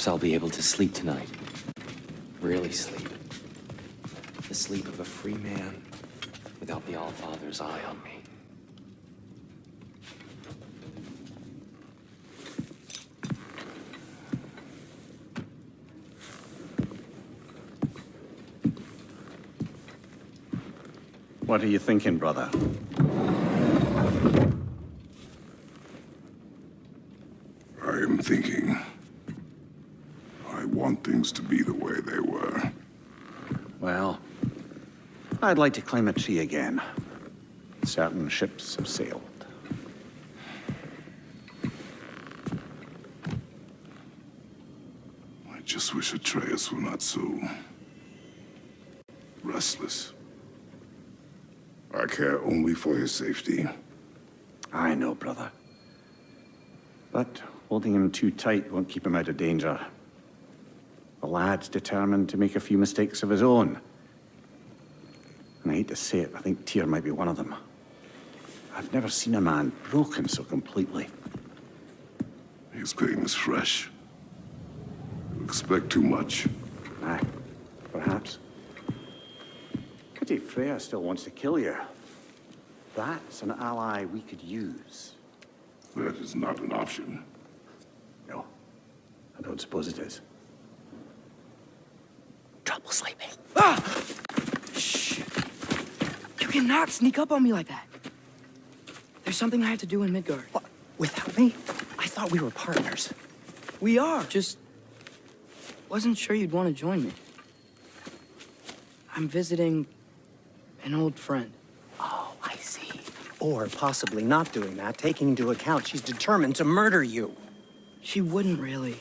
Perhaps I'll be able to sleep tonight. Really sleep. The sleep of a free man without the All-Father's eye on me. What are you thinking, brother? I am thinking. I want things to be the way they were. Well, I'd like to climb a tree again. Certain ships have sailed. I just wish Atreus were not so restless. I care only for his safety. I know, brother. But holding him too tight won't keep him out of danger. The lad's determined to make a few mistakes of his own. And I hate to say it, I think Tyr might be one of them. I've never seen a man broken so completely. His pain is fresh. You expect too much. Aye, perhaps. Pity Freya still wants to kill you. That's an ally we could use. That is not an option. No, I don't suppose it is. Trouble sleeping. Ah! Shh. You cannot sneak up on me like that. There's something I have to do in Midgard. What? Without me? I thought we were partners. We are. Just wasn't sure you'd want to join me. I'm visiting an old friend. Oh, I see. Or possibly not doing that, taking into account she's determined to murder you. She wouldn't really.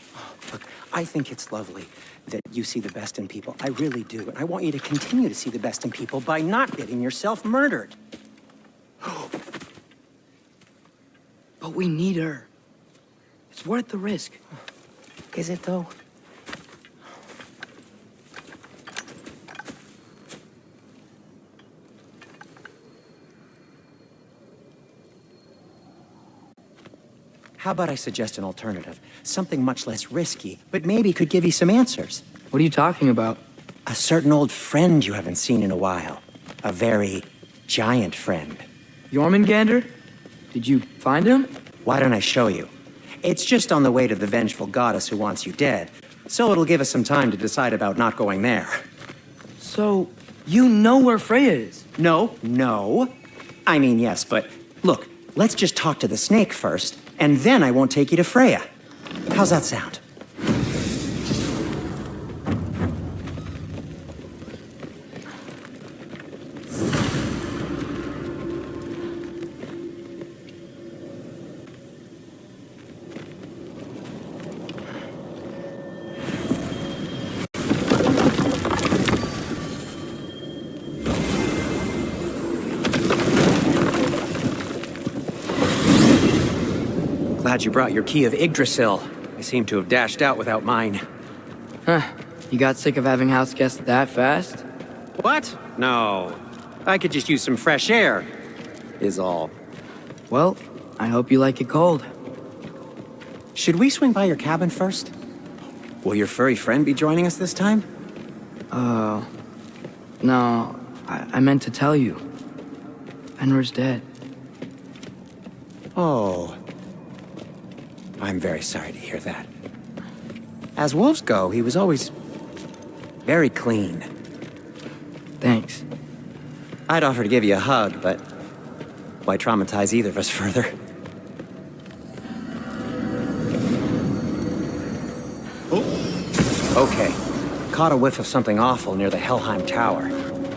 Look, I think it's lovely that you see the best in people. I really do. And I want you to continue to see the best in people by not getting yourself murdered. But we need her. It's worth the risk. Is it, though? How about I suggest an alternative? Something much less risky, but maybe could give you some answers. What are you talking about? A certain old friend you haven't seen in a while. A very giant friend. Jormungandr? Did you find him? Why don't I show you? It's just on the way to the vengeful goddess who wants you dead, so it'll give us some time to decide about not going there. So, you know where Freya is? No. I mean, yes, but look, let's just talk to the snake first, and then I won't take you to Freya. How's that sound? Glad you brought your key of Yggdrasil. I seem to have dashed out without mine. Huh. You got sick of having house guests that fast? What? No. I could just use some fresh air, is all. Well, I hope you like it cold. Should we swing by your cabin first? Will your furry friend be joining us this time? No. I meant to tell you. Fenrir's dead. Oh. I'm very sorry to hear that. As wolves go, he was always very clean. Thanks. I'd offer to give you a hug, but why traumatize either of us further? Oh. Okay. Caught a whiff of something awful near the Helheim Tower.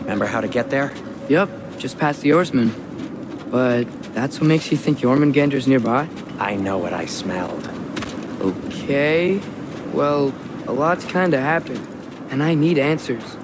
Remember how to get there? Yep, just past the oarsman. But that's what makes you think Jormungandr's nearby? I know what I smelled. Okay. Well, a lot's kinda happened, and I need answers.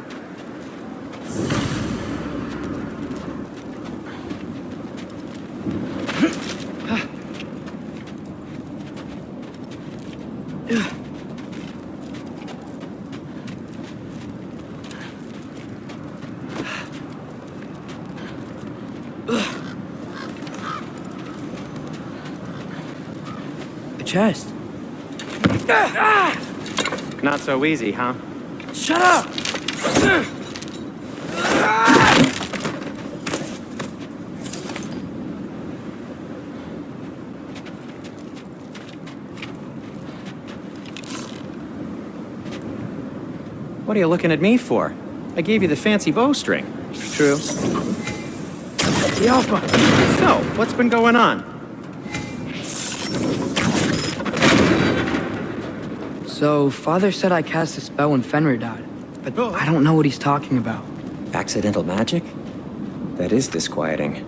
A chest. Not so easy, huh? Shut up! What are you looking at me for? I gave you the fancy bowstring. True. The Alpha! So, what's been going on? So, Father said I cast a spell when Fenrir died, but I don't know what he's talking about. Accidental magic? That is disquieting.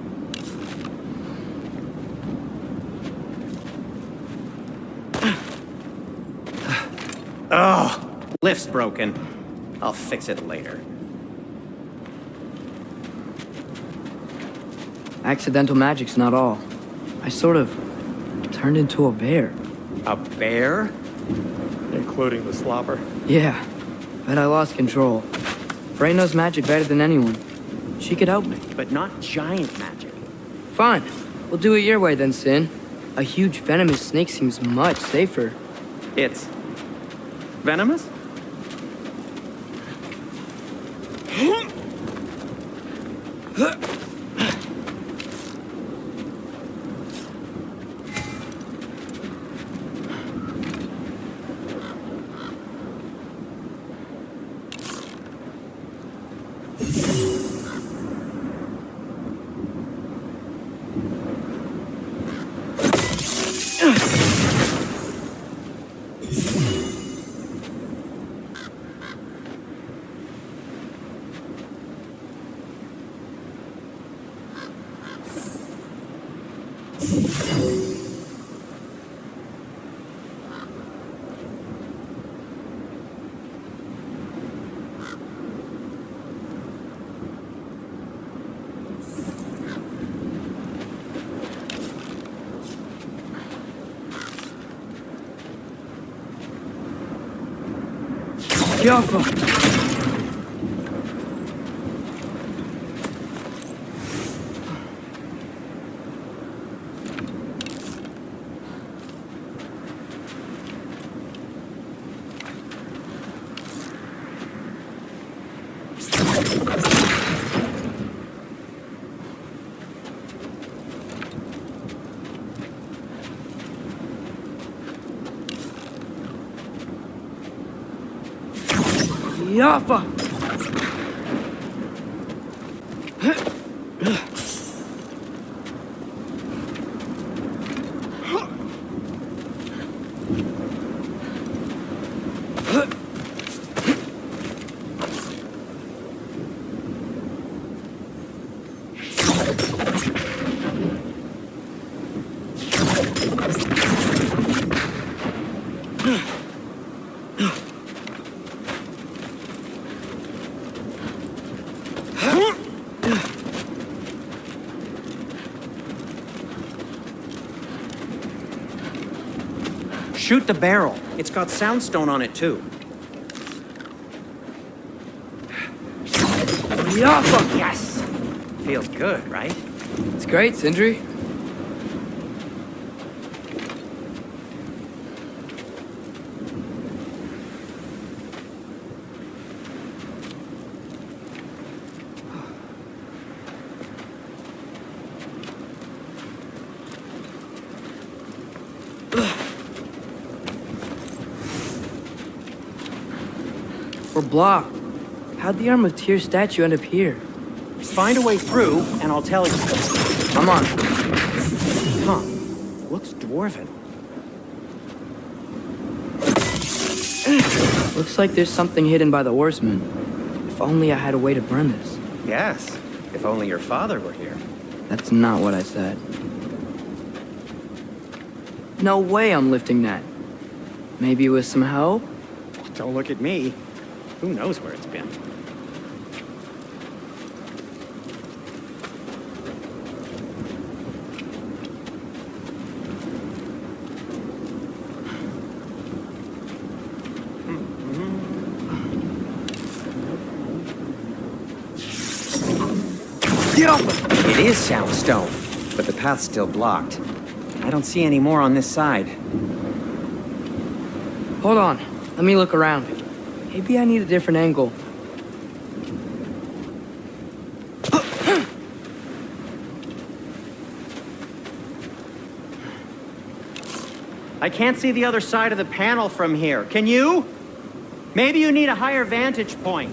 Oh, lift's broken. I'll fix it later. Accidental magic's not all. I sort of turned into a bear. A bear? Including the slobber. Yeah, but I lost control. Frey knows magic better than anyone. She could help me. But not giant magic. Fine. We'll do it your way then, Sin. A huge venomous snake seems much safer. It's venomous? The Alpha! Alpha! Shoot the barrel. It's got soundstone on it, too. The Alpha! Yes! Feels good, right? It's great, Sindri. We're blocked. How'd the Arm of Tyr statue end up here? Find a way through, and I'll tell you. Come on. Huh. Looks dwarven. Looks like there's something hidden by the horsemen. If only I had a way to burn this. Yes. If only your father were here. That's not what I said. No way I'm lifting that. Maybe with some help? Don't look at me. Who knows where it's been? It is soundstone, but the path's still blocked. I don't see any more on this side. Hold on. Let me look around. Maybe I need a different angle. I can't see the other side of the panel from here. Can you? Maybe you need a higher vantage point.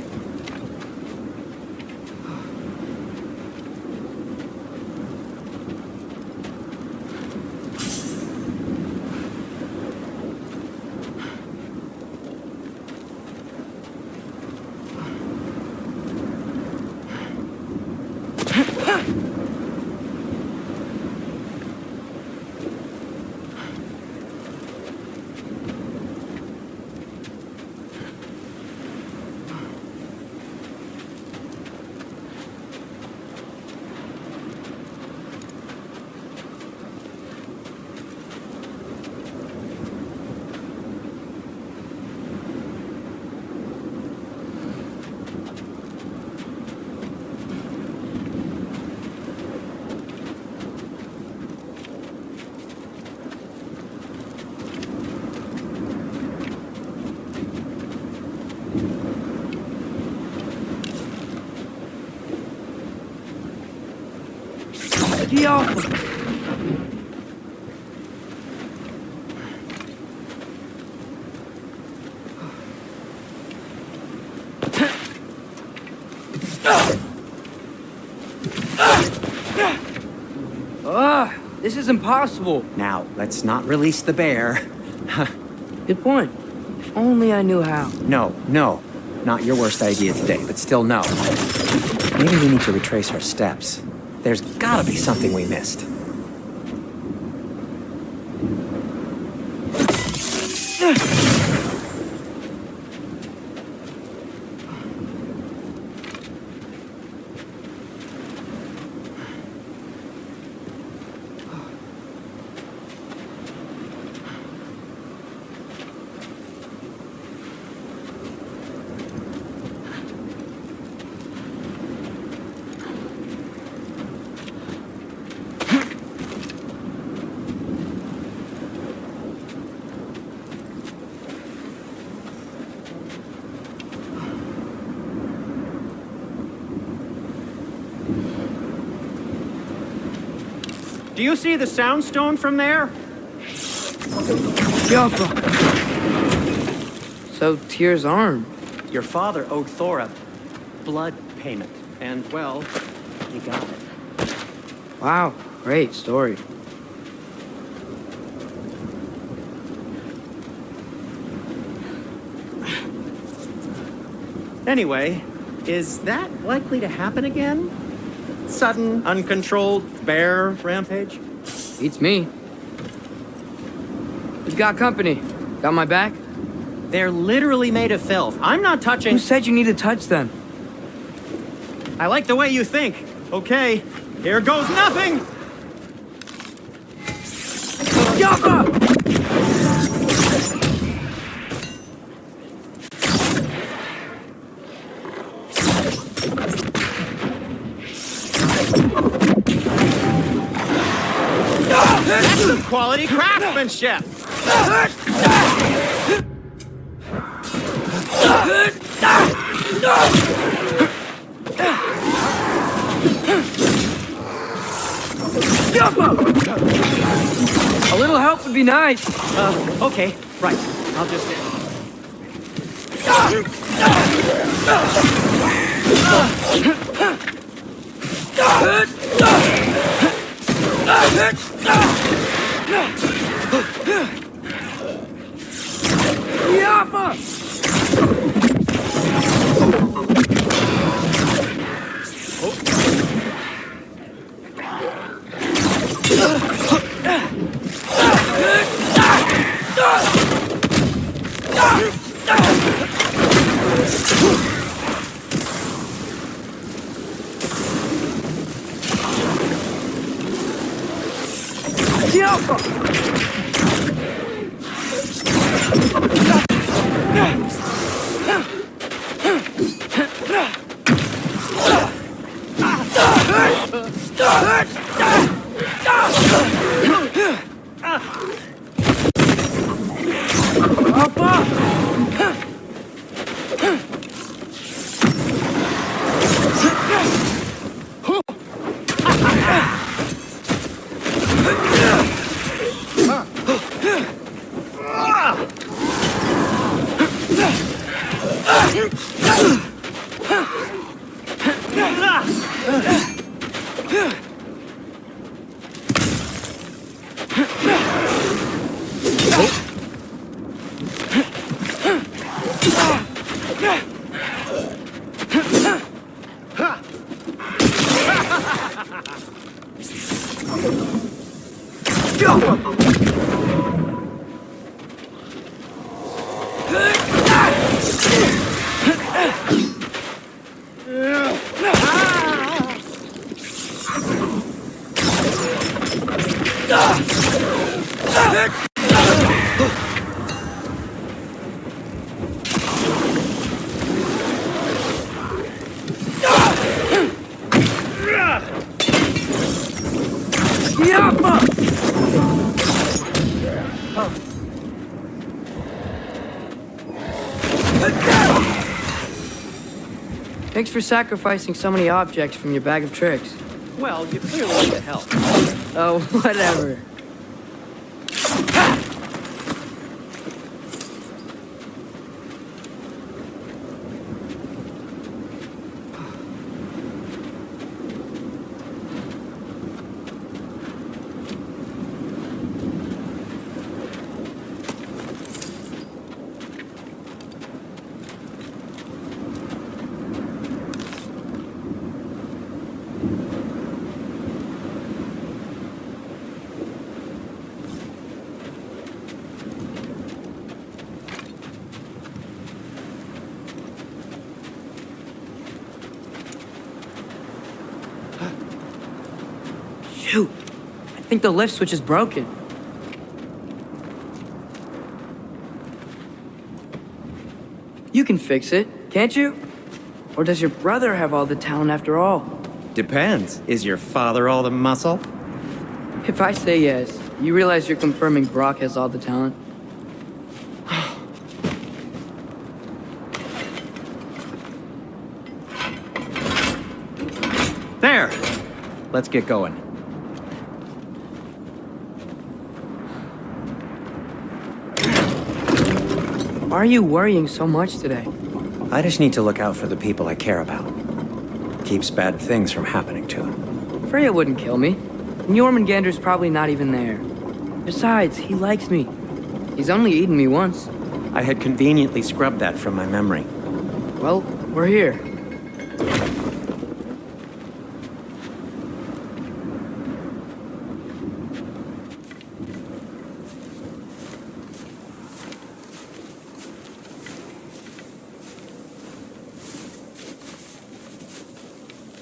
This is impossible. Now, let's not release the bear. Good point. If only I knew how. No, not your worst idea today, but still no. Maybe we need to retrace our steps. There's gotta be something we missed. Do you see the soundstone from there? Jaffa. So Tyr's arm. Your father owed Thor a blood payment, and well, you got it. Wow, great story. Anyway, is that likely to happen again? Sudden, uncontrolled bear rampage? Beats me. You've got company. Got my back? They're literally made of filth. I'm not touching... Who said you need to touch them? I like the way you think. Okay, here goes nothing! Jaffa! That's some quality craftsmanship! A little help would be nice. Okay, right. I'll just... Jaffa! Thanks for sacrificing so many objects from your bag of tricks. Well, you clearly need the help. Oh, whatever. Shoot! I think the lift switch is broken. You can fix it, can't you? Or does your brother have all the talent after all? Depends. Is your father all the muscle? If I say yes, you realize you're confirming Brock has all the talent? There! Let's get going. Why are you worrying so much today? I just need to look out for the people I care about. Keeps bad things from happening to them. Freya wouldn't kill me. And Jormungandr's probably not even there. Besides, he likes me. He's only eaten me once. I had conveniently scrubbed that from my memory. Well, we're here.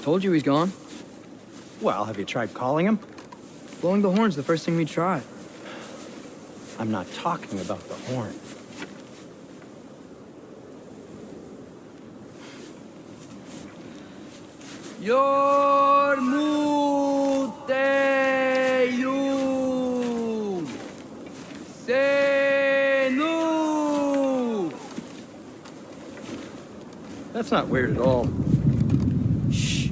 Told you he's gone. Well, have you tried calling him? Blowing the horn's the first thing we try. I'm not talking about the horn. Yormuteyu Senu. That's not weird at all. Shh.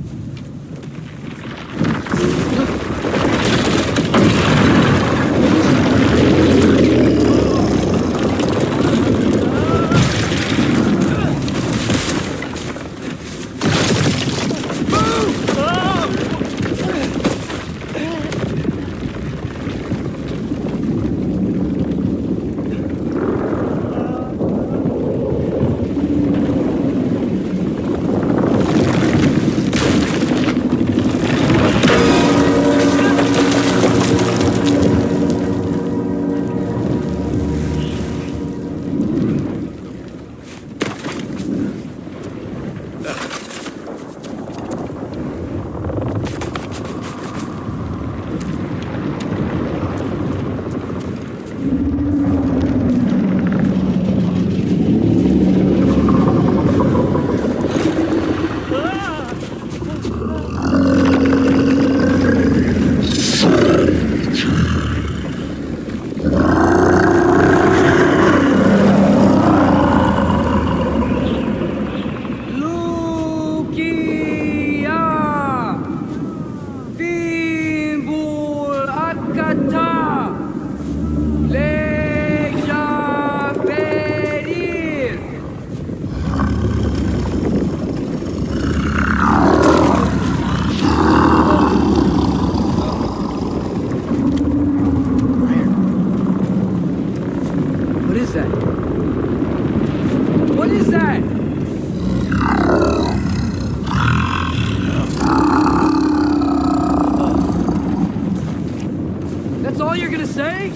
say?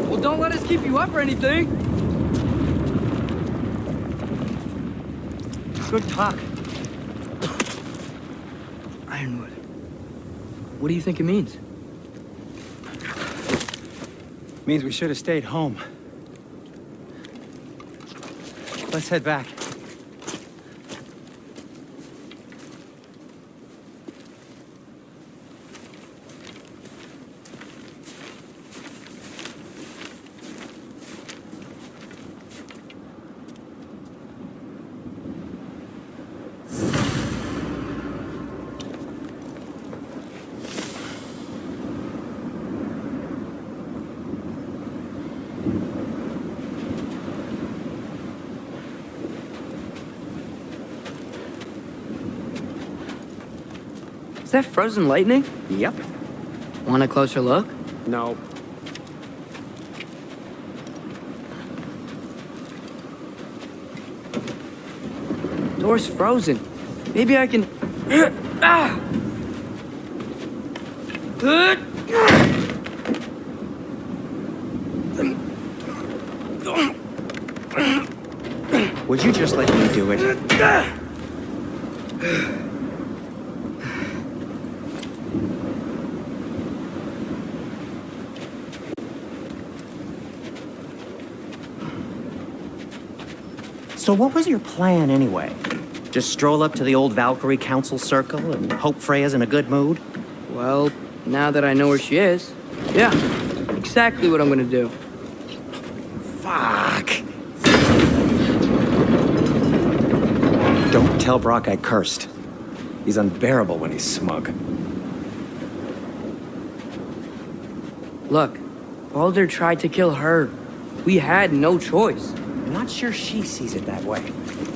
Well, don't let us keep you up or anything. Good talk. Ironwood. What do you think it means? Means we should have stayed home. Let's head back. Is that frozen lightning? Yep. Want a closer look? No. Door's frozen. Maybe I can... Ah! Would you just let me do it? So what was your plan anyway? Just stroll up to the old Valkyrie Council Circle and hope Freya's in a good mood? Well, now that I know where she is, yeah, exactly what I'm gonna do. Fuck. Don't tell Brock I cursed. He's unbearable when he's smug. Look, Baldur tried to kill her. We had no choice. I'm not sure she sees it that way.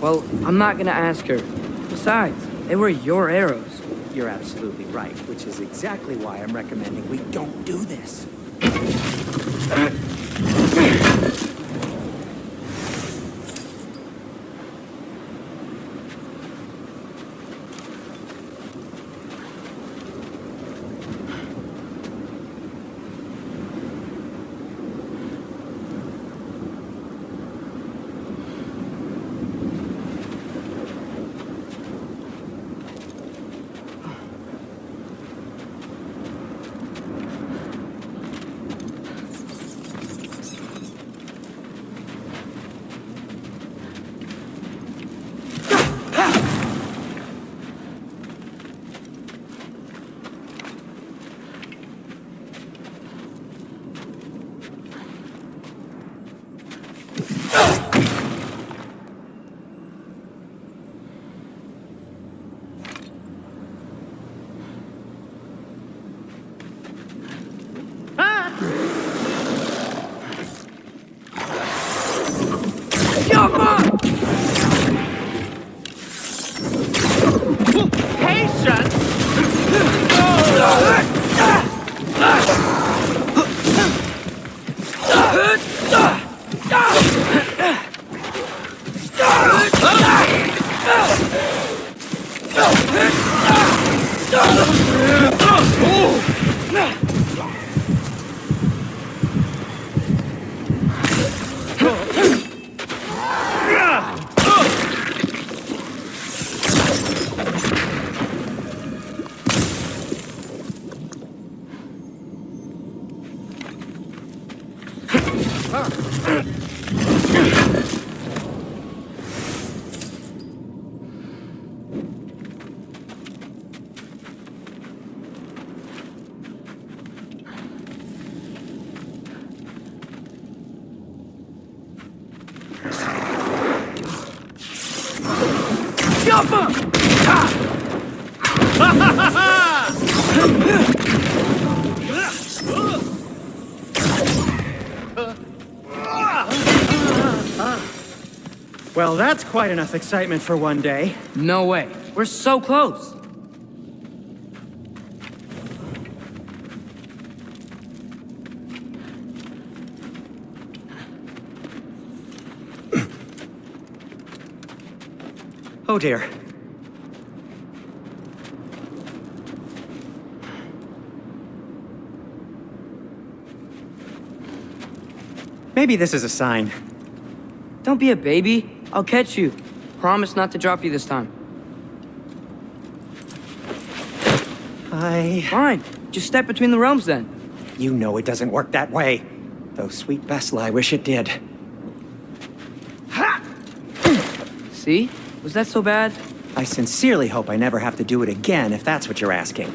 Well, I'm not gonna ask her. Besides, they were your arrows. You're absolutely right, which is exactly why I'm recommending we don't do this. Well, that's quite enough excitement for one day. No way. We're so close. Oh dear. Maybe this is a sign. Don't be a baby. I'll catch you. Promise not to drop you this time. Fine. Just step between the realms then. You know it doesn't work that way. Though sweet Bessel, I wish it did. Ha! See? Was that so bad? I sincerely hope I never have to do it again, if that's what you're asking.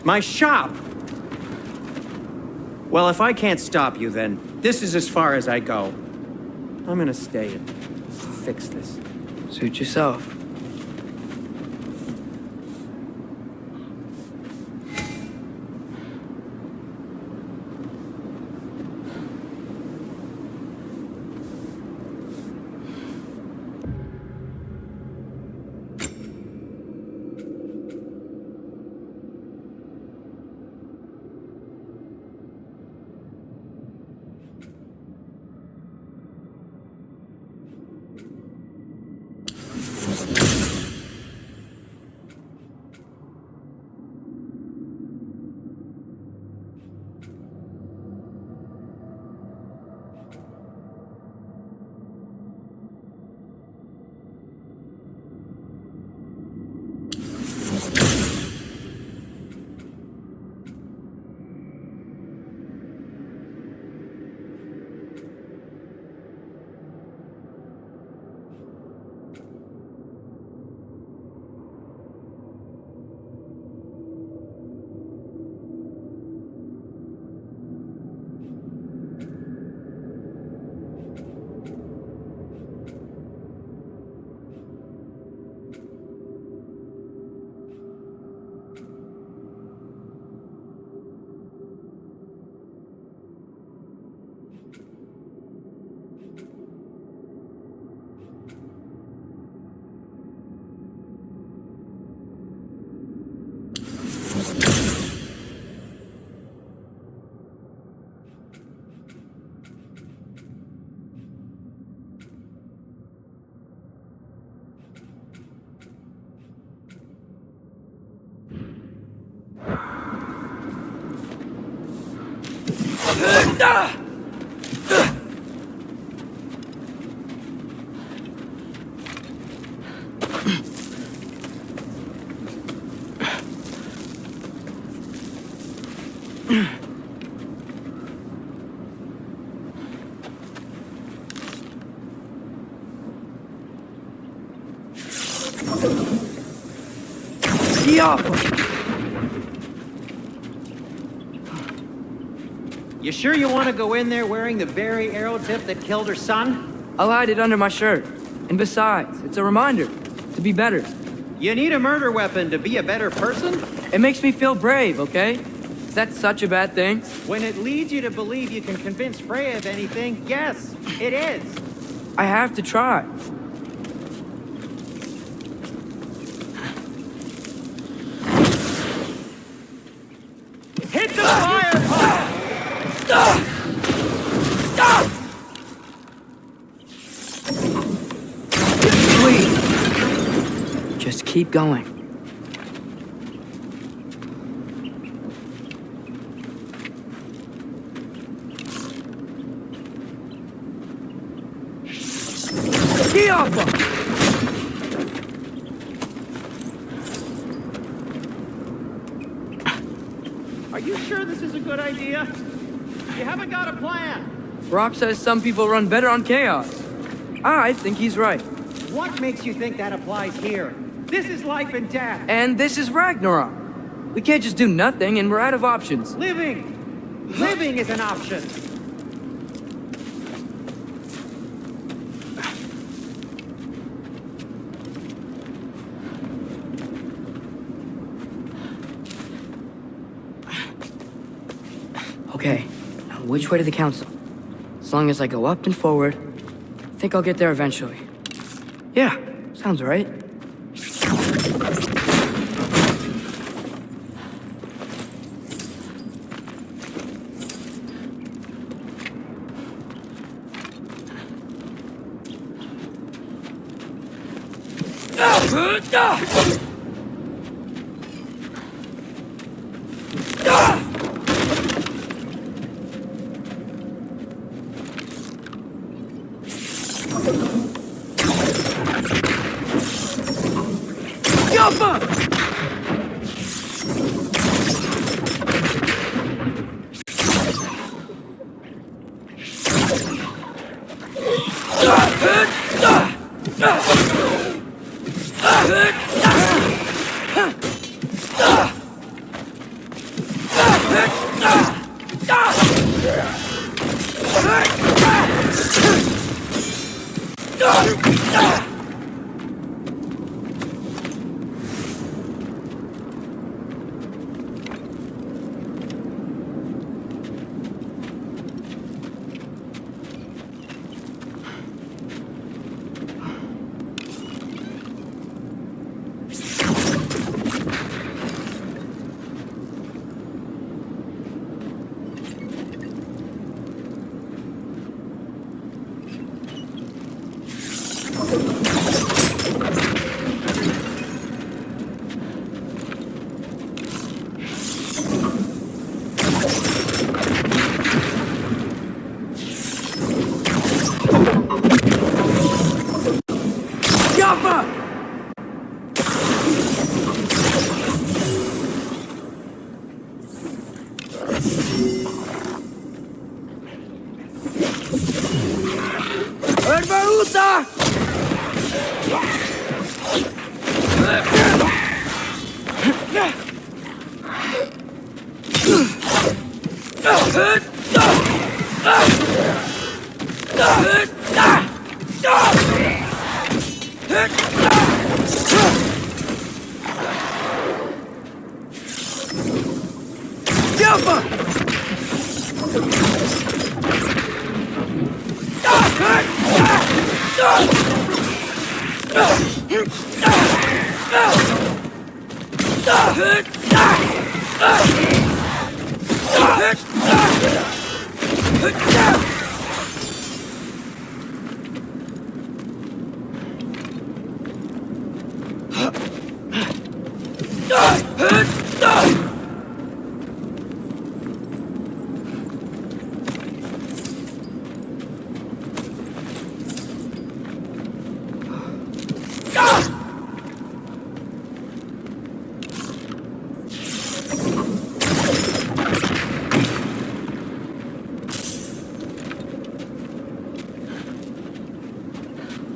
My shop! Well, if I can't stop you, then this is as far as I go. I'm gonna stay and fix this. Suit yourself. You sure you want to go in there wearing the very arrow tip that killed her son? I'll hide it under my shirt. And besides, it's a reminder to be better. You need a murder weapon to be a better person? It makes me feel brave, okay? Is that such a bad thing? When it leads you to believe you can convince Freya of anything, yes, it is. I have to try. Hit the fire! Sweet. Just keep going. Are you sure this is a good idea? You haven't got a plan. Rock says some people run better on chaos. I think he's right. What makes you think that applies here? This is life and death. And this is Ragnarok. We can't just do nothing and we're out of options. Living! Living is an option. Okay, now which way to the council? As long as I go up and forward, I think I'll get there eventually. Yeah, sounds right.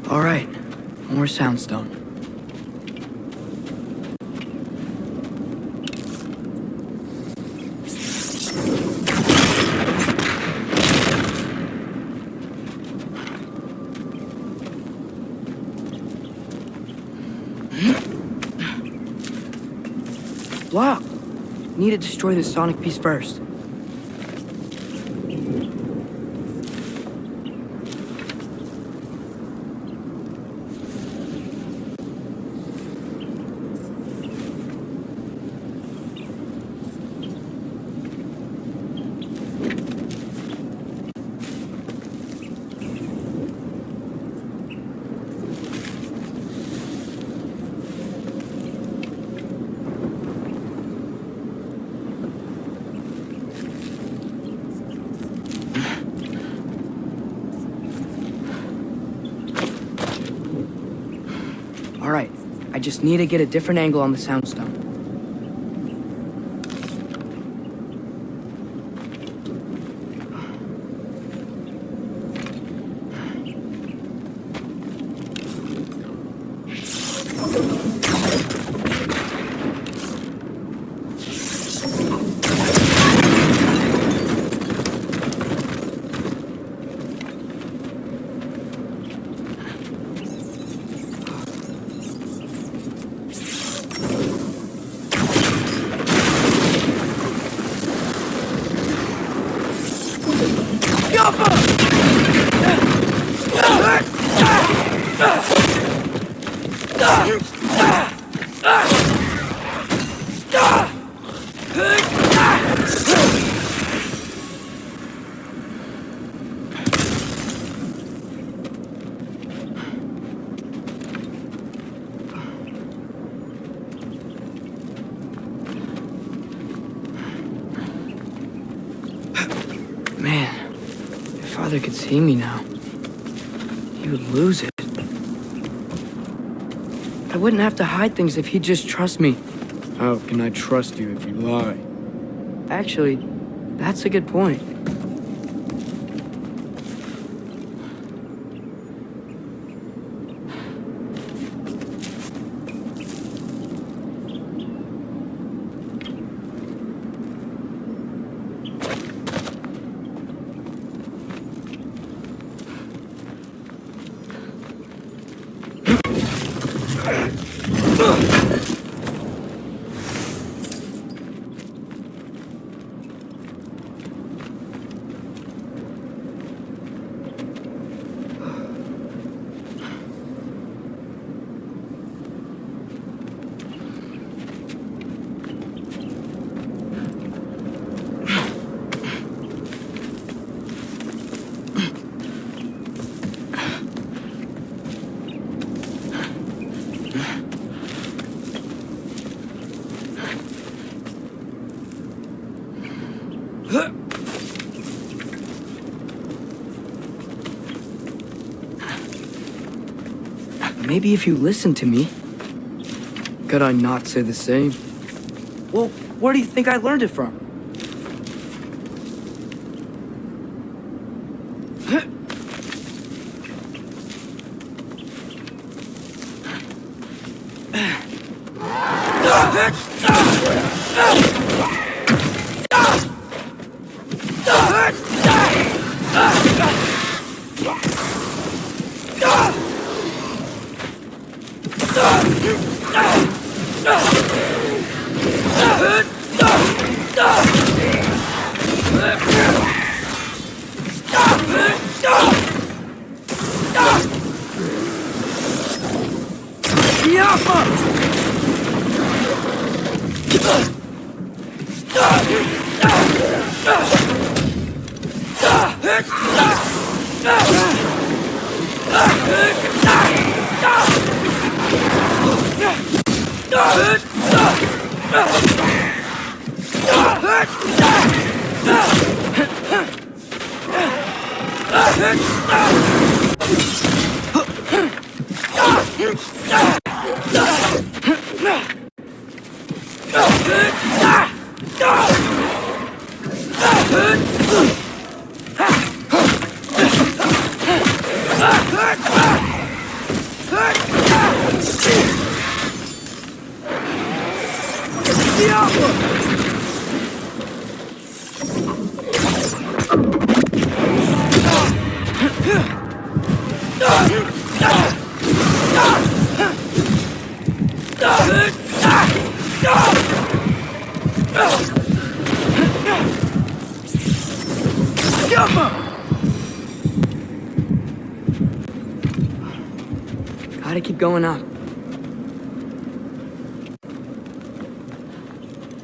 All right, more soundstone. Block. Need to destroy the sonic piece first. All right, I just need to get a different angle on the soundstone. Man, if Father could see me now, he would lose it. I wouldn't have to hide things if he'd just trust me. How can I trust you if you lie? Actually, that's a good point. Maybe if you listen to me. Could I not say the same? Well, where do you think I learned it from? Gotta keep going up.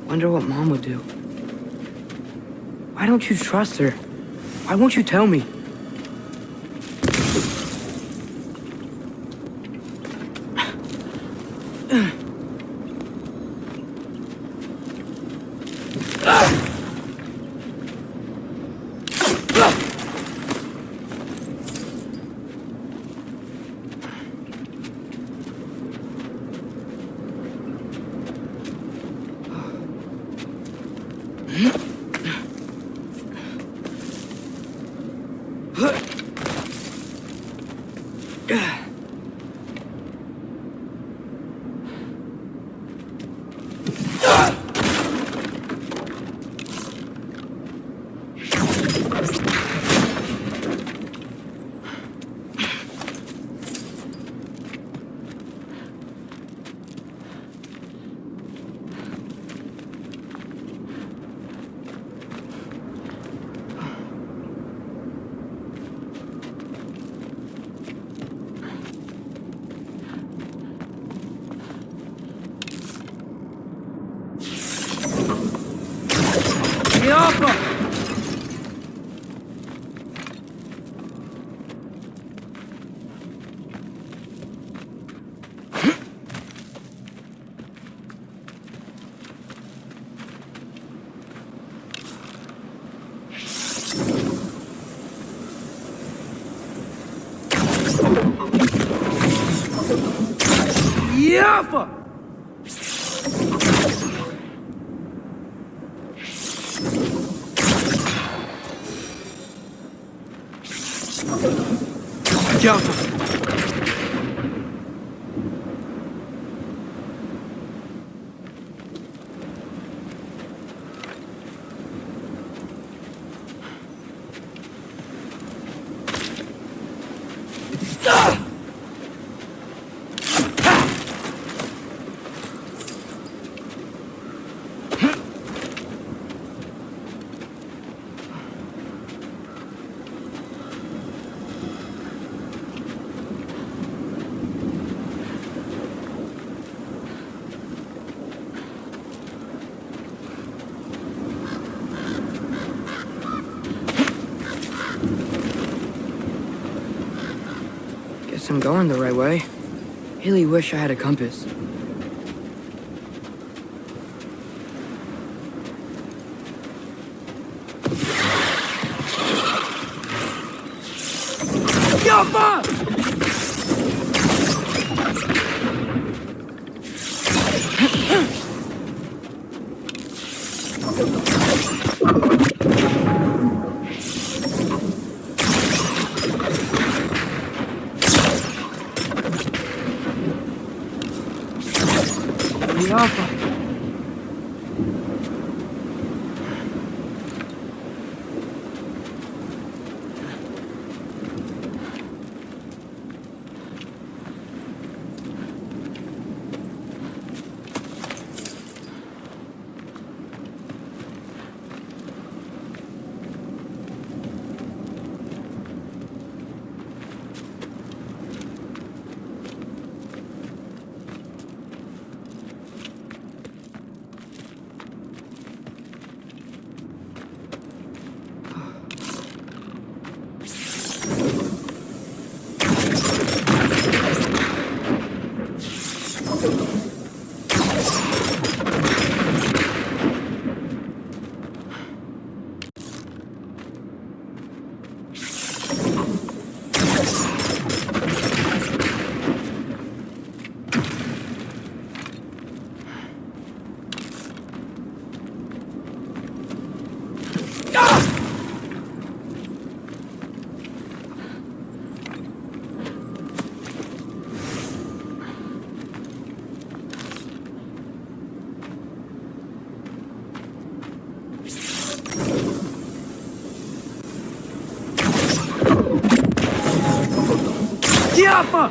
Wonder what Mom would do. Why don't you trust her? Why won't you tell me? Yappa! Yappa! Guess I'm going the right way. Really wish I had a compass. Yappa! Yappa! Yappa!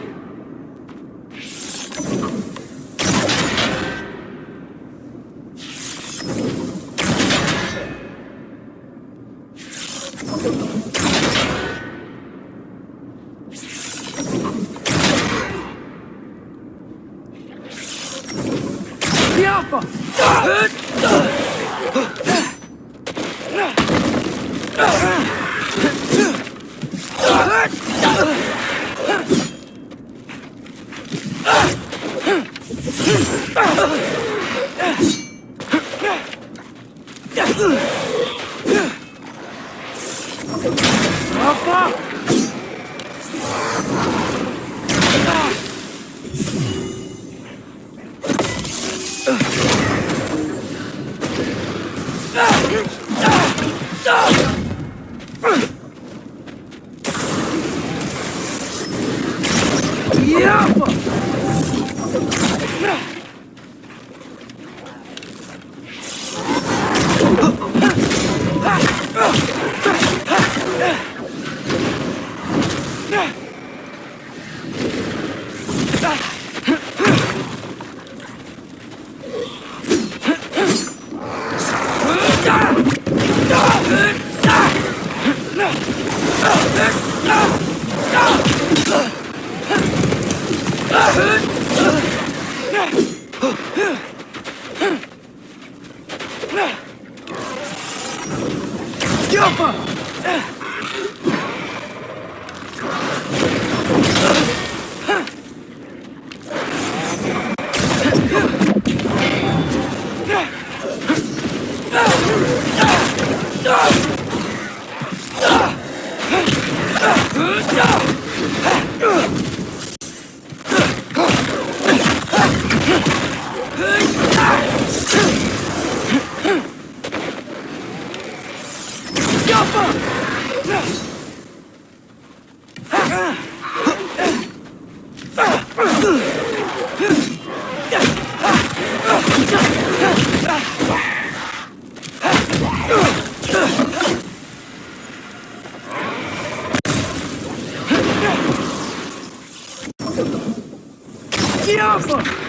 Yappa! Get off him!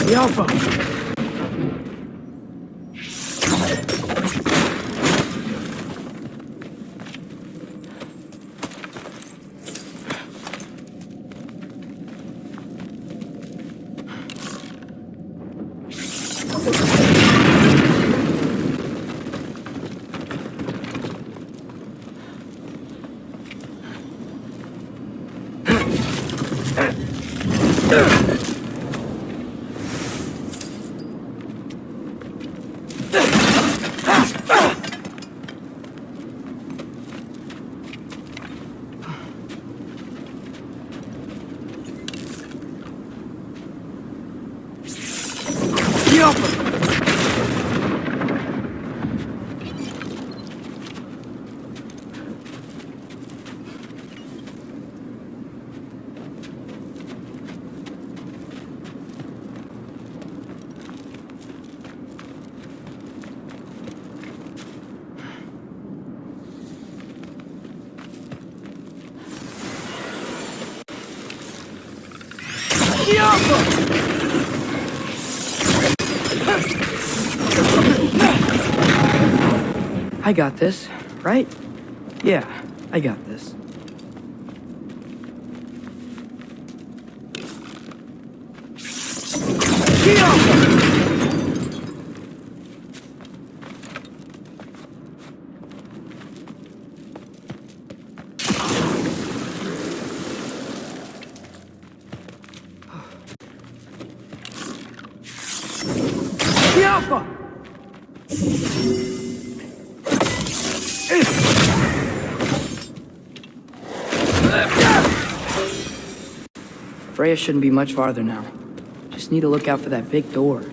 The Alpha! I got this, right? Yeah, I got this. Freya shouldn't be much farther now. Just need to look out for that big door.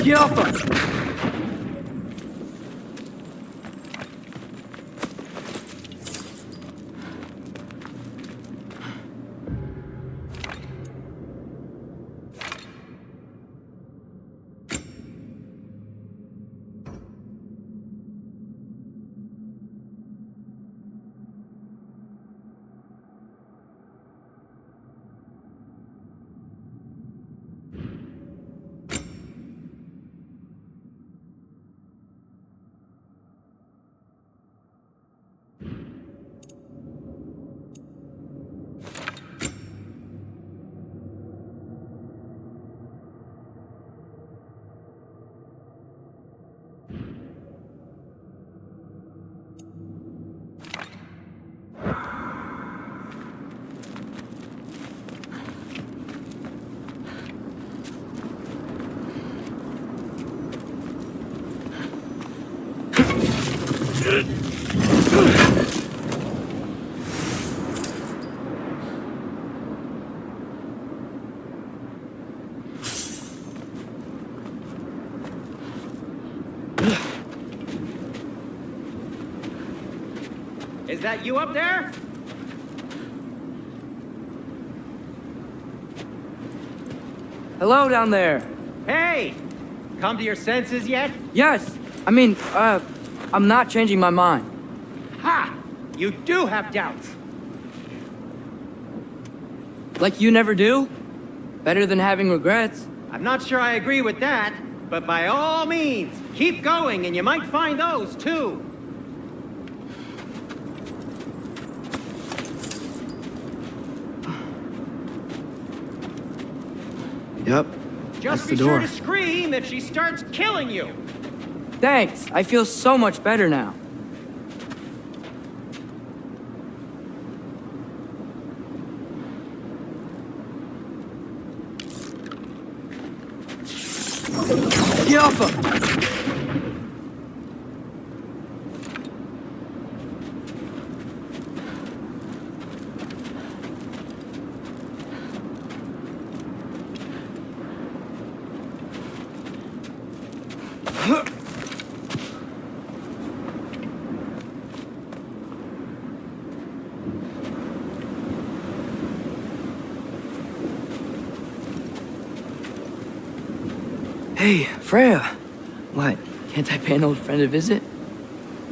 Get off us! Is that you up there? Hello down there. Hey! Come to your senses yet? Yes. I mean, I'm not changing my mind. Ha! You do have doubts. Like you never do? Better than having regrets. I'm not sure I agree with that, but by all means, keep going and you might find those too. Yep. Just That's be the sure door. to scream if she starts killing you. Thanks. I feel so much better now. Get off him! Hey, Freya. What? Can't I pay an old friend a visit?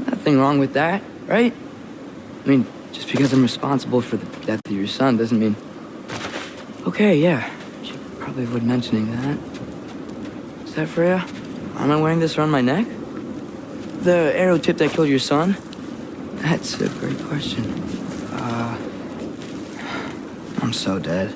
Nothing wrong with that, right? I mean, just because I'm responsible for the death of your son doesn't mean... Okay, yeah. Should probably avoid mentioning that. Is that Freya? Why am I wearing this around my neck? The arrow tip that killed your son? That's a great question. I'm so dead.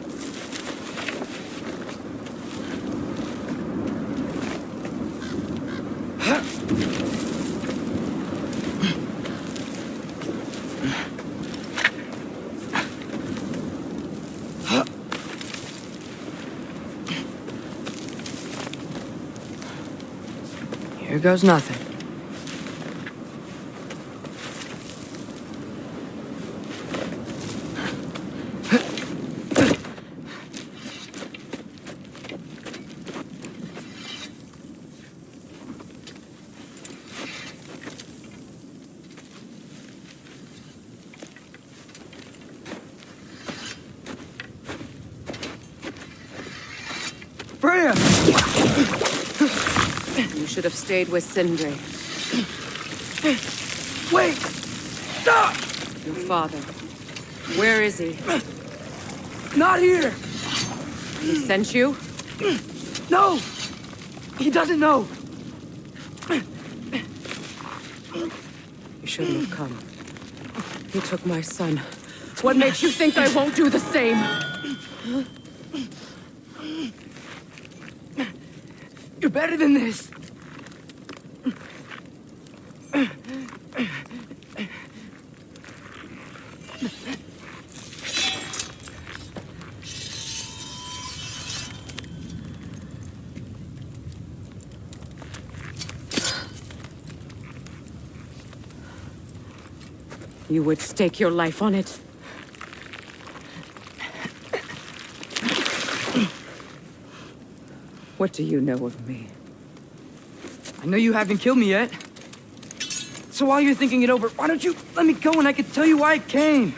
Here goes nothing. Freya! You should have stayed with Sindri. Wait! Stop! Your father. Where is he? Not here! He sent you? No! He doesn't know! You shouldn't have come. He took my son. What makes you think I won't do the same? You're better than this! You would stake your life on it. What do you know of me? I know you haven't killed me yet. So while you're thinking it over, why don't you let me go and I can tell you why I came?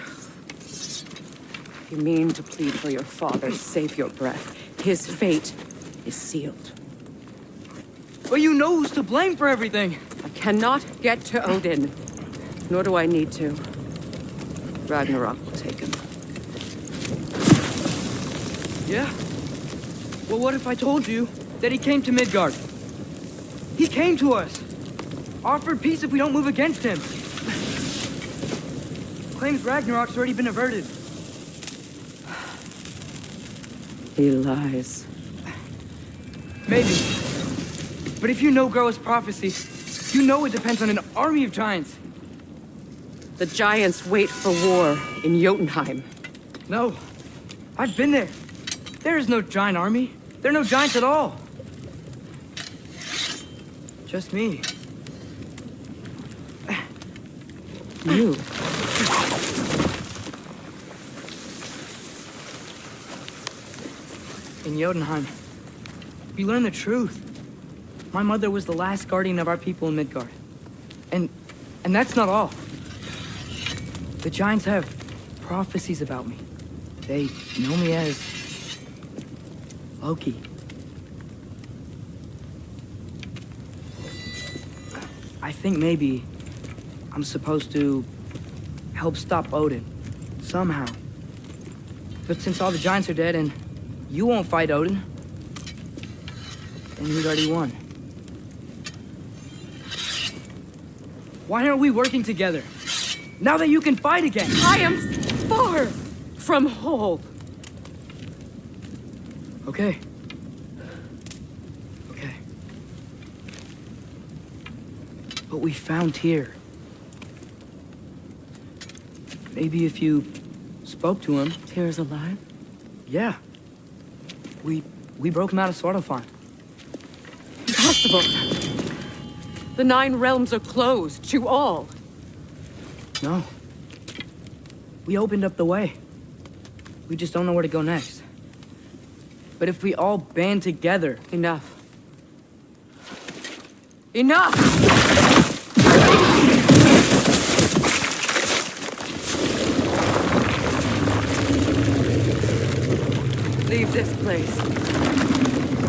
You mean to plead for your father, save your breath. His fate is sealed. But you know who's to blame for everything. I cannot get to Odin. Nor do I need to. Ragnarok will take him. Yeah? Well, what if I told you that he came to Midgard? He came to us. Offered peace if we don't move against him. Claims Ragnarok's already been averted. He lies. Maybe. But if you know Groa's prophecy, you know it depends on an army of giants. The giants wait for war in Jotunheim. No. I've been there. There is no giant army. There are no giants at all. Just me. You. In Jotunheim, we learn the truth. My mother was the last guardian of our people in Midgard. And that's not all. The giants have prophecies about me. They know me as Loki. I think maybe I'm supposed to help stop Odin, somehow. But since all the giants are dead and you won't fight Odin, and he'd already won. Why aren't we working together? Now that you can fight again! I am far from whole. Okay. Okay. But we found Tyr. Maybe if you spoke to him. Tyr's alive? Yeah. We broke him out of Svartalfheim. Impossible. The 9 realms are closed to all. No. We opened up the way. We just don't know where to go next. But if we all band together... Enough. Enough! Leave this place.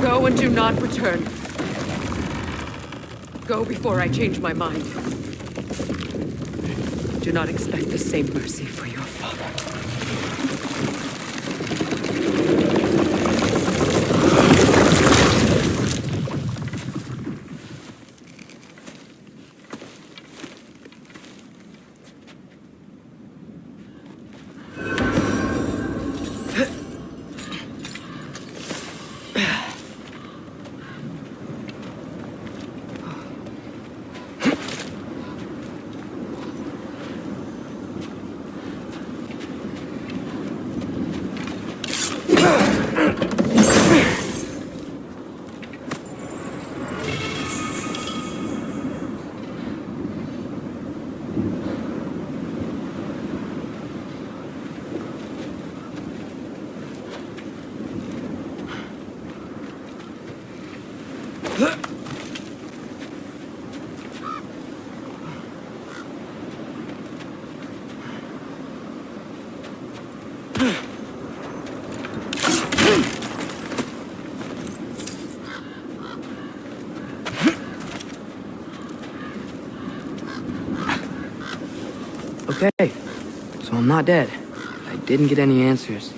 Go and do not return. Go before I change my mind. Do not expect the same mercy for your father. Okay, so I'm not dead. I didn't get any answers.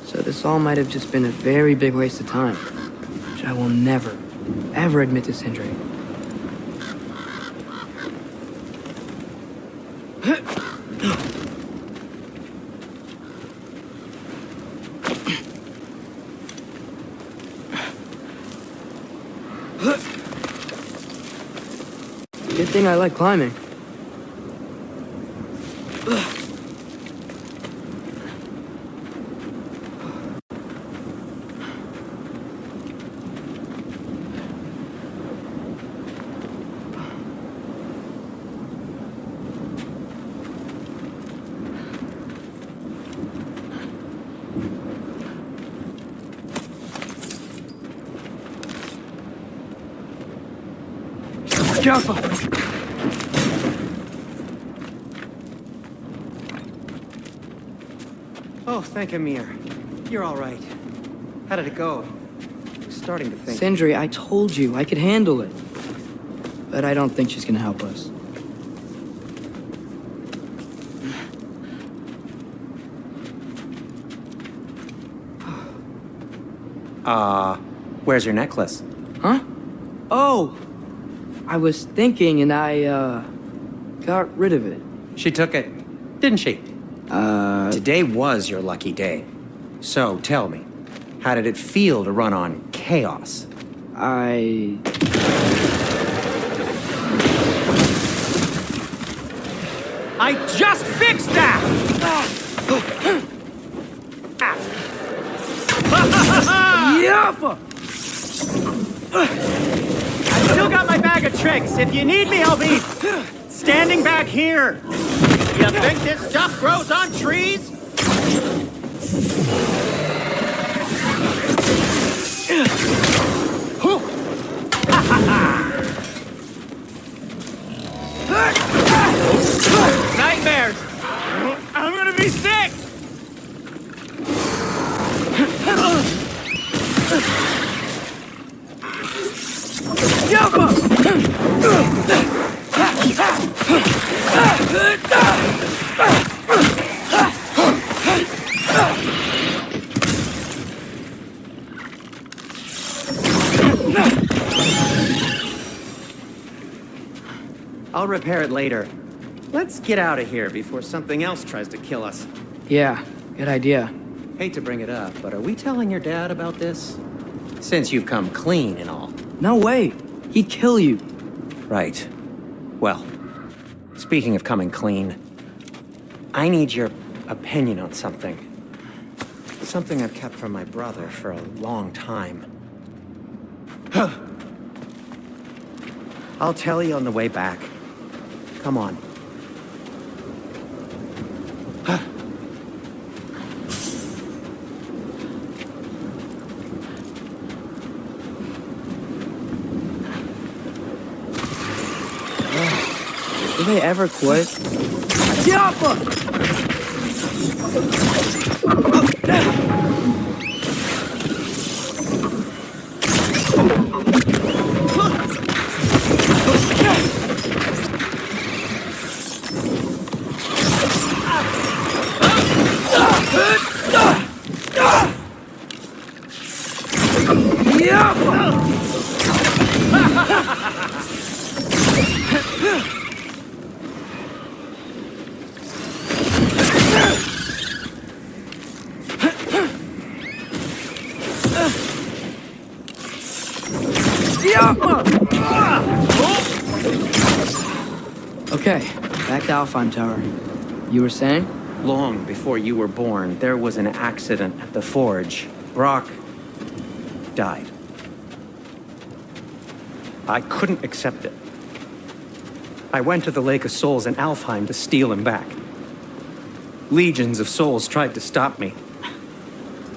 So this all might have just been a very big waste of time, which I will never, ever admit to Sindri. Good thing I like climbing. Careful! Oh, thank Amir. You're all right. How did it go? I'm starting to think... Sindri, I told you I could handle it. But I don't think she's gonna help us. Where's your necklace? Huh? Oh! I was thinking and I, got rid of it. She took it, didn't she? Today was your lucky day. So, tell me, how did it feel to run on chaos? I just fixed that! Yaffa! I still got my bag of tricks. If you need me, I'll be standing back here. You think this stuff grows on trees? Nightmares! I'm gonna be sick! I'll repair it later. Let's get out of here before something else tries to kill us. Yeah, good idea. Hate to bring it up, but are we telling your dad about this? Since you've come clean and all. No way. He'd kill you. Right. Well, speaking of coming clean, I need your opinion on something. Something I've kept from my brother for a long time. I'll tell you on the way back. Come on. Do they ever quit? Okay, back to Alfheim Tower. You were saying? Long before you were born, there was an accident at the forge. Brock died. I couldn't accept it. I went to the Lake of Souls in Alfheim to steal him back. Legions of souls tried to stop me.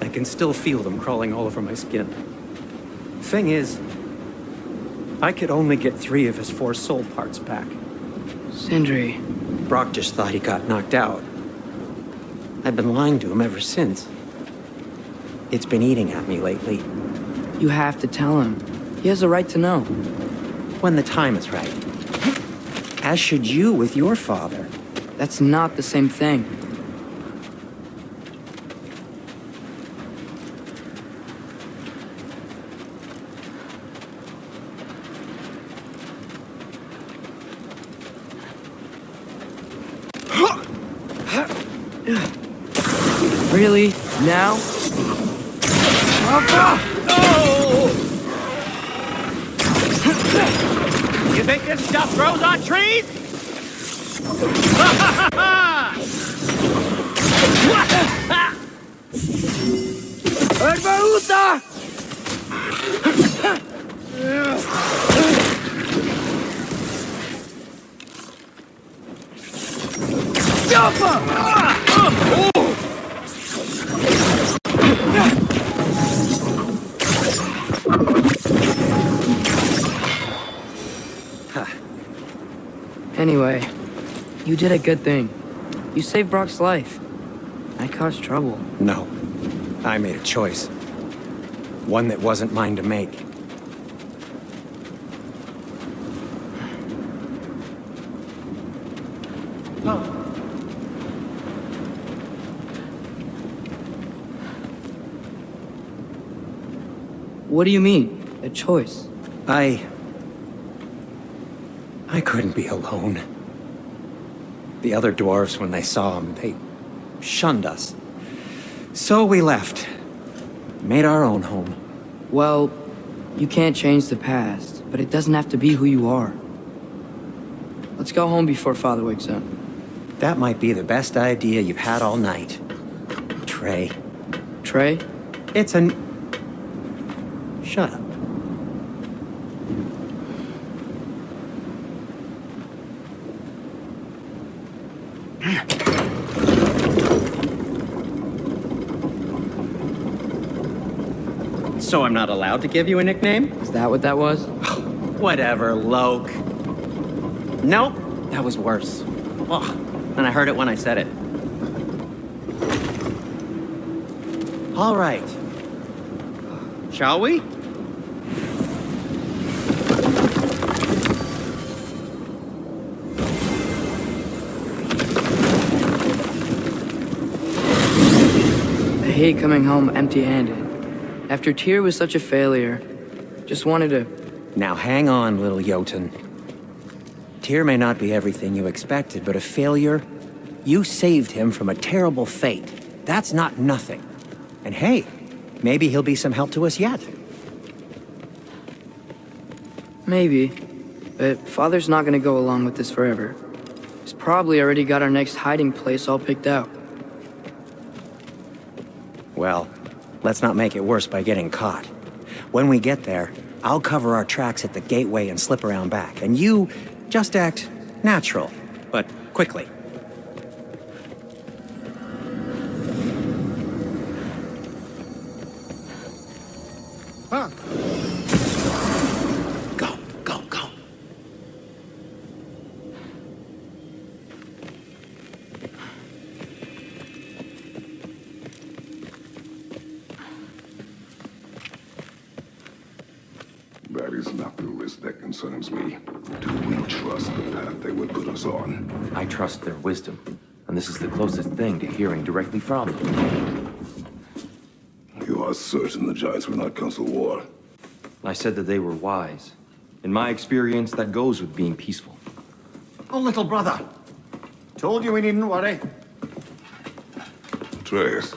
I can still feel them crawling all over my skin. Thing is, I could only get 3 of his 4 soul parts back. Sindri. Brock just thought he got knocked out. I've been lying to him ever since. It's been eating at me lately. You have to tell him. He has a right to know. When the time is right. As should you with your father. That's not the same thing. Really? Now? You think this stuff grows on trees? Anyway, you did a good thing. You saved Brock's life. I caused trouble. No. I made a choice. One that wasn't mine to make. What do you mean? A choice? I couldn't be alone. The other dwarves, when they saw him, they shunned us. So we left. Made our own home. Well, you can't change the past, but it doesn't have to be who you are. Let's go home before Father wakes up. That might be the best idea you've had all night. Trey. Trey? It's an... Shut up. So I'm not allowed to give you a nickname? Is that what that was? Whatever, Loke. Nope, that was worse. Ugh, and I heard it when I said it. All right. Shall we? I hate coming home empty-handed. After Tyr was such a failure, just wanted to... Now hang on, little Jotun. Tyr may not be everything you expected, but a failure? You saved him from a terrible fate. That's not nothing. And hey, maybe he'll be some help to us yet. Maybe. But Father's not gonna go along with this forever. He's probably already got our next hiding place all picked out. Well, let's not make it worse by getting caught. When we get there, I'll cover our tracks at the gateway and slip around back, and you just act natural, but quickly. Huh. Go, go, go. That is not the risk that concerns me. Do we trust the path they would put us on? I trust their wisdom, and this is the closest thing to hearing directly from them. You are certain the Giants were not Council War? I said that they were wise. In my experience, that goes with being peaceful. Oh, little brother. Told you we needn't worry. Atreus,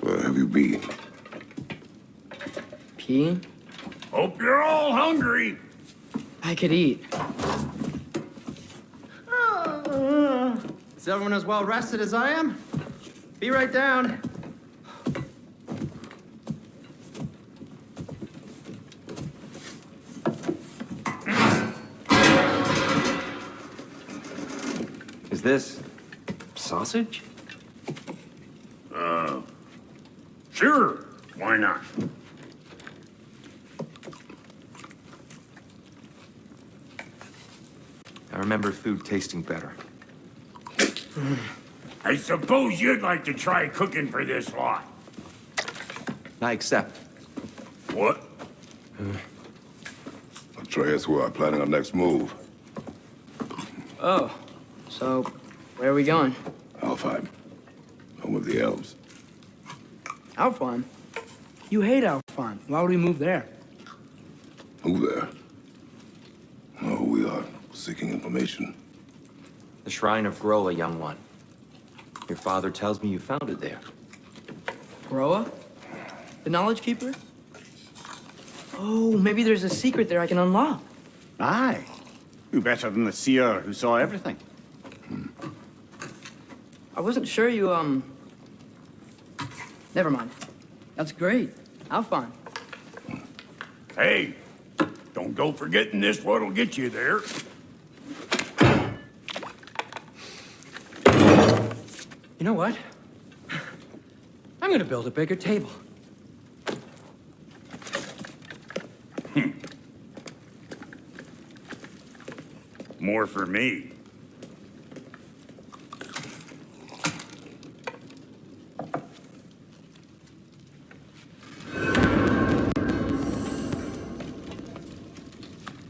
where have you been? Peeing? Hope you're all hungry. I could eat. Is everyone as well rested as I am? Be right down. Is this sausage? Sure, why not? I remember food tasting better. I suppose you'd like to try cooking for this lot. I accept. What? Atreus, we are planning our next move. Oh, so where are we going? Alfheim, home of the elves. Alfheim? You hate Alfheim. Why would we move there? Who there? Oh, we are seeking information. The Shrine of Groa, young one. Your father tells me you found it there. Groa? The Knowledge Keeper? Oh, maybe there's a secret there I can unlock. Aye. Who better than the seer who saw everything? I wasn't sure you, Never mind. That's great. Alfheim. Hey, don't go forgetting this what'll get you there. You know what? I'm gonna build a bigger table. More for me.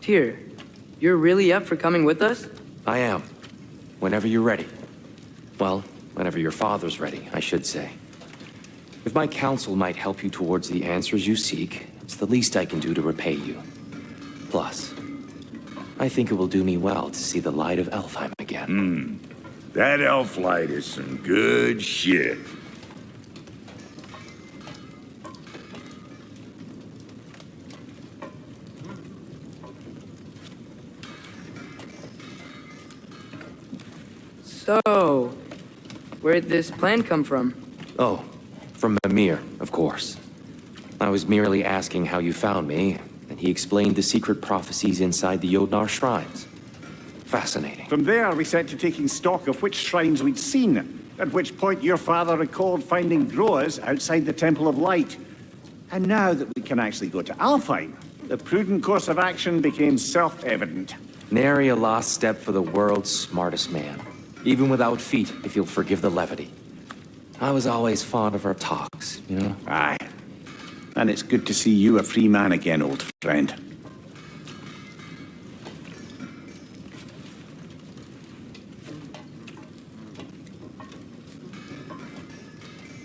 Tyr, you're really up for coming with us? I am. Whenever you're ready. Well, whenever your father's ready, I should say. If my counsel might help you towards the answers you seek, it's the least I can do to repay you. Plus, I think it will do me well to see the light of Alfheim again. That elf light is some good shit. So, where'd this plan come from? Oh, from Mimir, of course. I was merely asking how you found me, and he explained the secret prophecies inside the Jotnar shrines. Fascinating. From there, we set to taking stock of which shrines we'd seen, at which point your father recalled finding Groas outside the Temple of Light. And now that we can actually go to Alfheim, the prudent course of action became self-evident. Nary a lost step for the world's smartest man. Even without feet, if you'll forgive the levity. I was always fond of our talks, you know? Aye. And it's good to see you a free man again, old friend.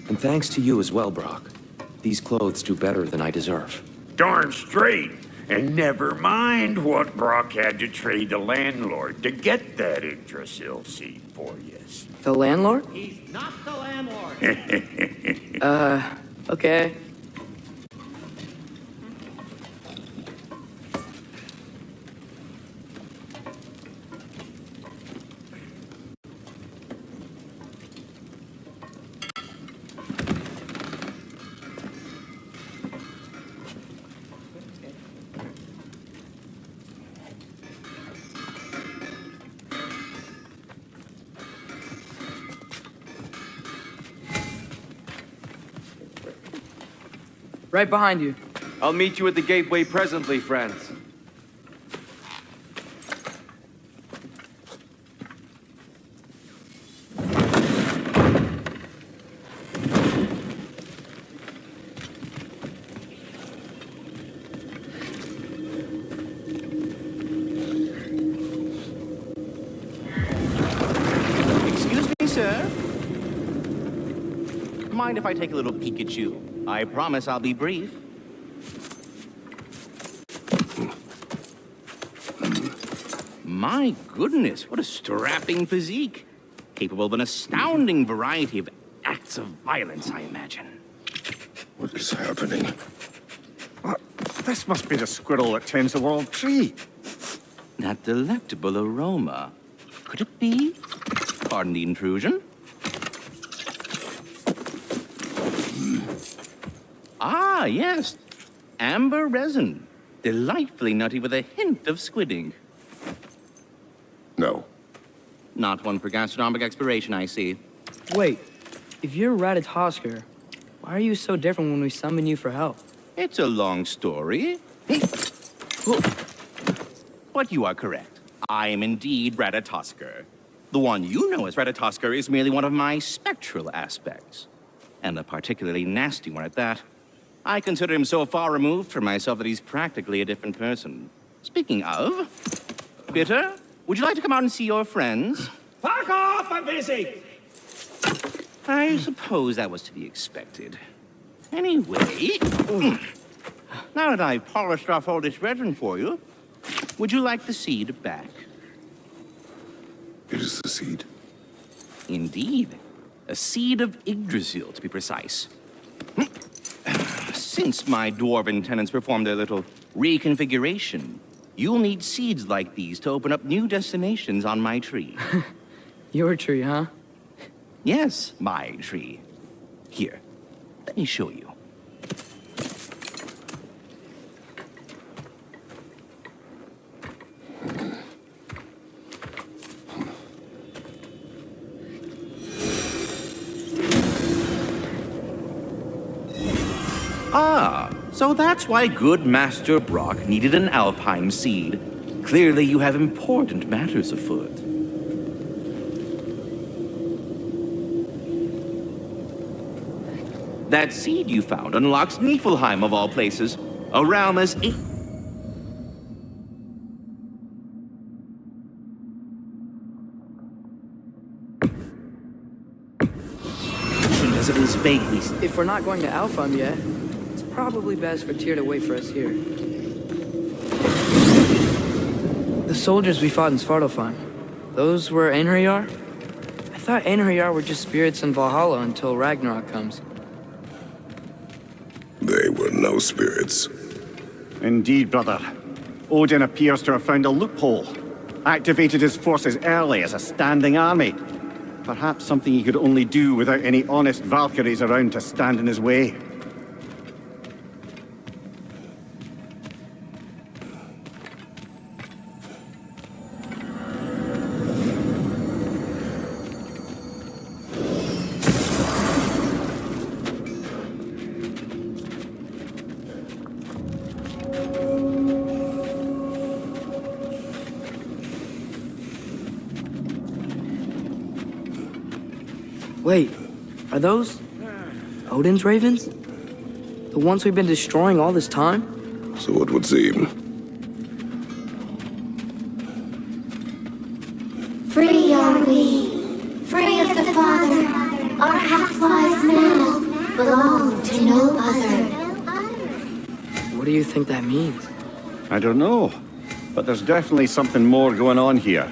And thanks to you as well, Brock. These clothes do better than I deserve. Darn straight. And never mind what Brock had to trade the landlord to get that Yggdrasil seed for you. The landlord? He's not the landlord. Okay. Right behind you. I'll meet you at the gateway presently, friends. Excuse me, sir. Mind if I take a little peek at you? I promise I'll be brief. My goodness, what a strapping physique. Capable of an astounding variety of acts of violence, I imagine. What is happening? This must be the squirrel that tends the world tree. That delectable aroma. Could it be? Pardon the intrusion. Ah, yes. Amber resin. Delightfully nutty with a hint of squidding. No. Not one for gastronomic exploration, I see. Wait, if you're Ratatosker, why are you so different when we summon you for help? It's a long story. But you are correct. I am indeed Ratatosker. The one you know as Ratatosker is merely one of my spectral aspects. And a particularly nasty one at that. I consider him so far removed from myself that he's practically a different person. Speaking of, Bitter, would you like to come out and see your friends? Fuck off! I'm busy! I suppose that was to be expected. Anyway, now that I've polished off all this resin for you, would you like the seed back? It is the seed. Indeed. A seed of Yggdrasil, to be precise. Since my dwarven tenants performed their little reconfiguration, you'll need seeds like these to open up new destinations on my tree. Your tree, huh? Yes, my tree. Here, let me show you. Ah, so that's why good Master Brock needed an Alpine seed. Clearly you have important matters afoot. That seed you found unlocks Niflheim of all places, a realm as as it is vaguely. If we're not going to Alfheim yet, it's probably best for Tyr to wait for us here. The soldiers we fought in Svartalfheim, those were Einherjar? I thought Einherjar were just spirits in Valhalla until Ragnarok comes. They were no spirits. Indeed, brother. Odin appears to have found a loophole. Activated his forces early as a standing army. Perhaps something he could only do without any honest Valkyries around to stand in his way. Wait, are those Odin's ravens? The ones we've been destroying all this time? So it would seem. Free are we, free of the Father. Our half-lives now belong to no other. What do you think that means? I don't know, but there's definitely something more going on here.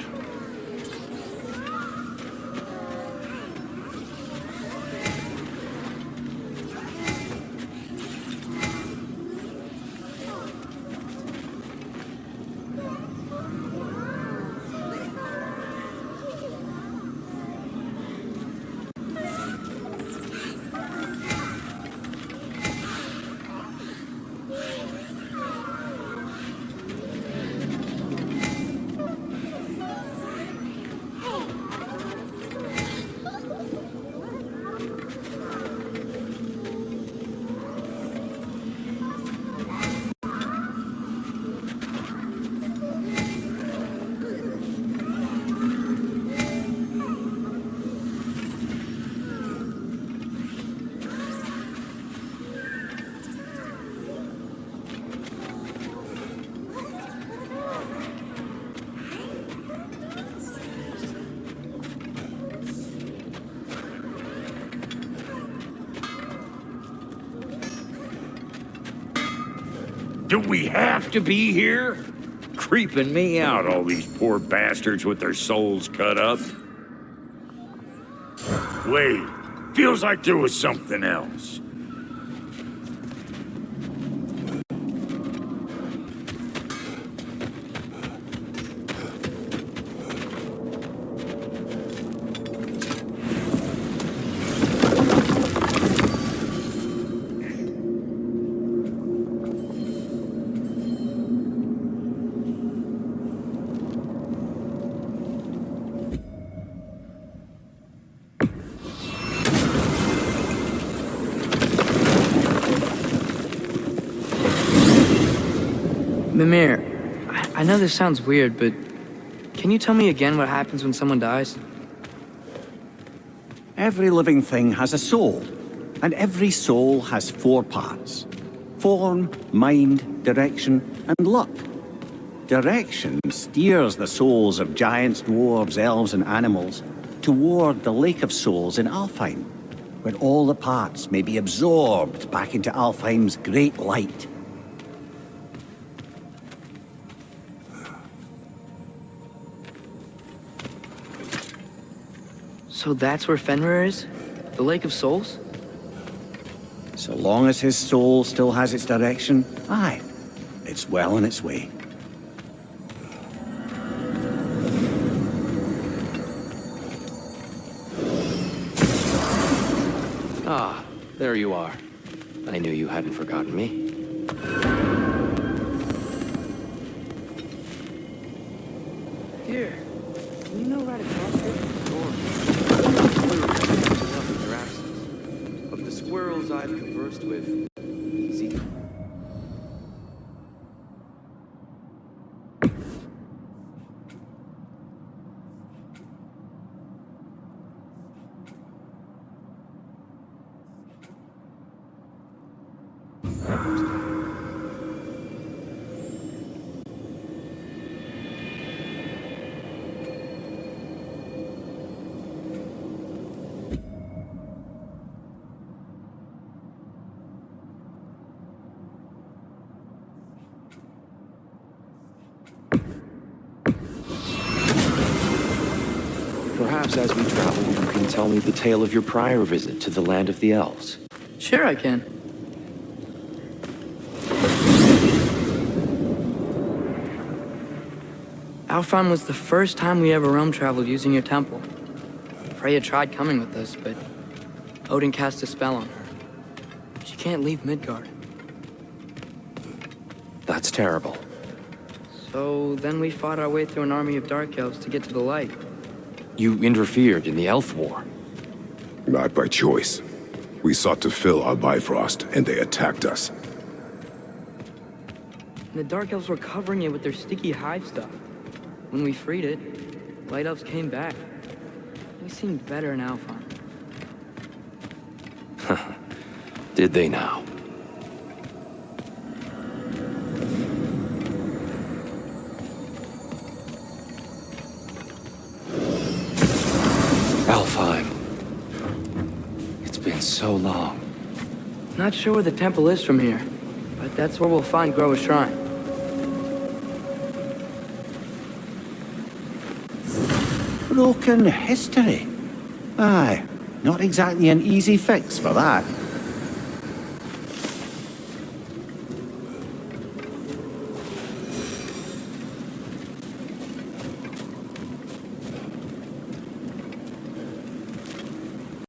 Do we have to be here? Creeping me out, all these poor bastards with their souls cut up. Wait, feels like there was something else. Mimir, I know this sounds weird, but can you tell me again what happens when someone dies? Every living thing has a soul, and every soul has 4 parts. Form, mind, direction, and luck. Direction steers the souls of giants, dwarves, elves, and animals toward the Lake of Souls in Alfheim, where all the parts may be absorbed back into Alfheim's great light. So that's where Fenrir is? The Lake of Souls? So long as his soul still has its direction, aye, it's well on its way. Ah, there you are. I knew you hadn't forgotten me. Here, do you know Ragnarok? Of the squirrels I've conversed with, easy. Perhaps as we travel, you can tell me the tale of your prior visit to the land of the elves. Sure I can. Alfheim was the first time we ever realm traveled using your temple. Freya tried coming with us, but Odin cast a spell on her. She can't leave Midgard. That's terrible. So then we fought our way through an army of dark elves to get to the light. You interfered in the Elf War. Not by choice. We sought to fill our Bifrost, and they attacked us. And the dark elves were covering it with their sticky hive stuff. When we freed it, light elves came back. We seemed better in Alfheim. Did they now? Alfheim. It's been so long. Not sure where the temple is from here, but that's where we'll find Groa's shrine. Broken history. Aye, not exactly an easy fix for that.